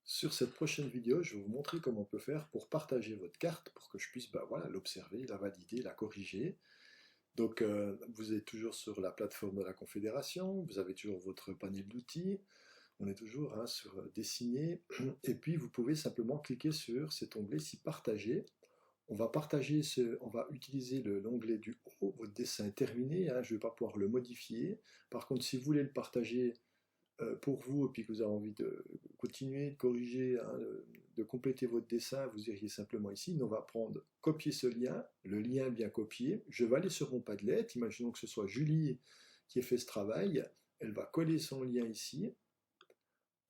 Sur cette prochaine vidéo, je vais vous montrer comment on peut faire pour partager votre carte pour que je puisse voilà, l'observer, la valider, la corriger. Donc, vous êtes toujours sur la plateforme de la Confédération, vous avez toujours votre panel d'outils, on est toujours sur Dessiner, et puis vous pouvez simplement cliquer sur cet onglet ici Partager. On va utiliser l'onglet du haut, votre dessin est terminé, je ne vais pas pouvoir le modifier. Par contre, si vous voulez le partager pour vous, et puis que vous avez envie de continuer, de corriger, de compléter votre dessin, vous iriez simplement ici. On va prendre copier ce lien, le lien bien copié. Je vais aller sur mon Padlet, imaginons que ce soit Julie qui ait fait ce travail. Elle va coller son lien ici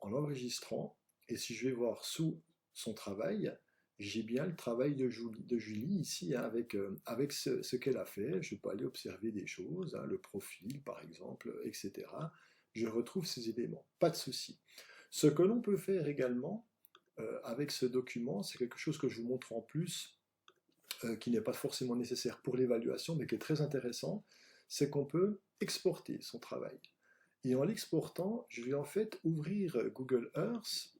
en l'enregistrant. Et si je vais voir sous son travail, j'ai bien le travail de Julie ici, avec ce qu'elle a fait. Je peux aller observer des choses, le profil par exemple, etc. Je retrouve ces éléments, pas de souci. Ce que l'on peut faire également avec ce document, c'est quelque chose que je vous montre en plus, qui n'est pas forcément nécessaire pour l'évaluation, mais qui est très intéressant, c'est qu'on peut exporter son travail. Et en l'exportant, je vais en fait ouvrir Google Earth,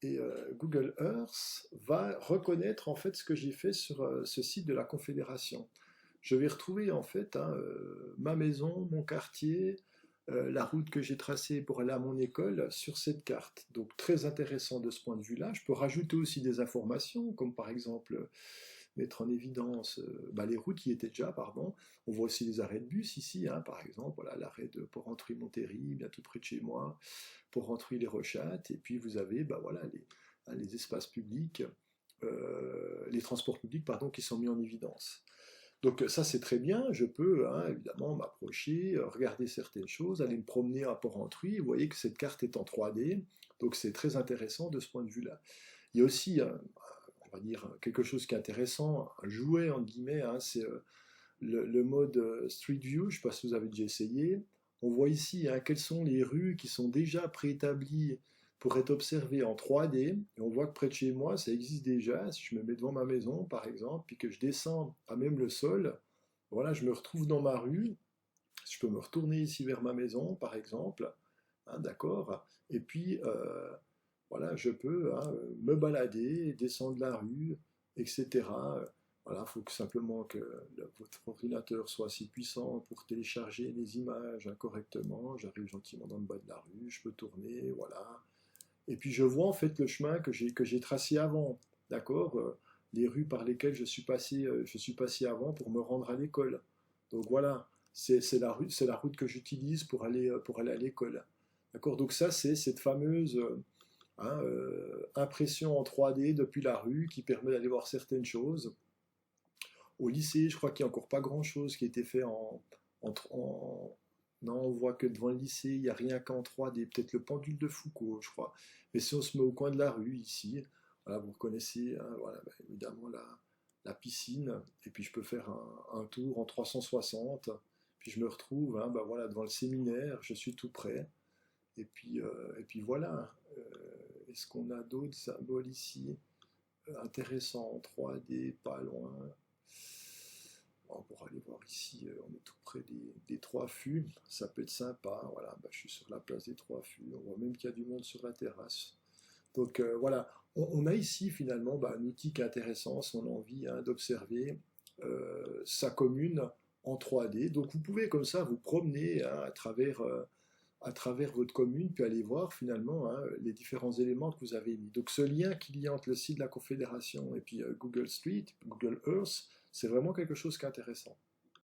et Google Earth va reconnaître en fait ce que j'ai fait sur ce site de la Confédération. Je vais retrouver en fait ma maison, mon quartier, la route que j'ai tracée pour aller à mon école sur cette carte. Donc très intéressant de ce point de vue-là. Je peux rajouter aussi des informations, comme par exemple mettre en évidence les routes qui étaient déjà, pardon. On voit aussi les arrêts de bus ici, par exemple, voilà, l'arrêt de Porrentruy-Montéry, bien tout près de chez moi, Porrentruy-les-Rochattes, et puis vous avez voilà, les espaces publics, les transports publics pardon, qui sont mis en évidence. Donc ça c'est très bien, je peux évidemment m'approcher, regarder certaines choses, aller me promener à Porrentruy, vous voyez que cette carte est en 3D, donc c'est très intéressant de ce point de vue-là. Il y a aussi, on va dire, quelque chose qui est intéressant, un jouet entre guillemets, c'est le mode Street View, je ne sais pas si vous avez déjà essayé. On voit ici quelles sont les rues qui sont déjà préétablies pour être observées en 3D. Et on voit que près de chez moi, ça existe déjà. Si je me mets devant ma maison, par exemple, puis que je descends à même le sol, voilà, je me retrouve dans ma rue. Je peux me retourner ici vers ma maison, par exemple, d'accord. Et puis, voilà, je peux me balader, descendre la rue, etc. Voilà, il faut simplement que votre ordinateur soit assez puissant pour télécharger les images correctement. J'arrive gentiment dans le bas de la rue, je peux tourner, voilà. Et puis je vois en fait le chemin que j'ai tracé avant, d'accord, les rues par lesquelles je suis passé avant pour me rendre à l'école. Donc voilà, c'est la route que j'utilise pour aller à l'école. D'accord, donc ça c'est cette fameuse impression en 3D depuis la rue qui permet d'aller voir certaines choses. Au lycée, je crois qu'il n'y a encore pas grand-chose qui a été fait non, on voit que devant le lycée, il n'y a rien qu'en 3D, peut-être le pendule de Foucault, je crois. Mais si on se met au coin de la rue, ici, voilà, vous reconnaissez, voilà, évidemment, la piscine, et puis je peux faire un tour en 360, puis je me retrouve voilà, devant le séminaire, je suis tout près, et puis voilà. Est-ce qu'on a d'autres symboles ici intéressants en 3D, pas loin? On pourra aller voir ici, on est tout près des Trois Fûts, ça peut être sympa, voilà, je suis sur la place des Trois Fûts, on voit même qu'il y a du monde sur la terrasse. Donc voilà, on a ici finalement un outil qui est intéressant si on a envie d'observer sa commune en 3D. Donc vous pouvez comme ça vous promener à travers votre commune, puis aller voir finalement les différents éléments que vous avez mis. Donc ce lien qu'il y a entre le site de la Confédération et puis Google Street, Google Earth, c'est vraiment quelque chose qui est intéressant.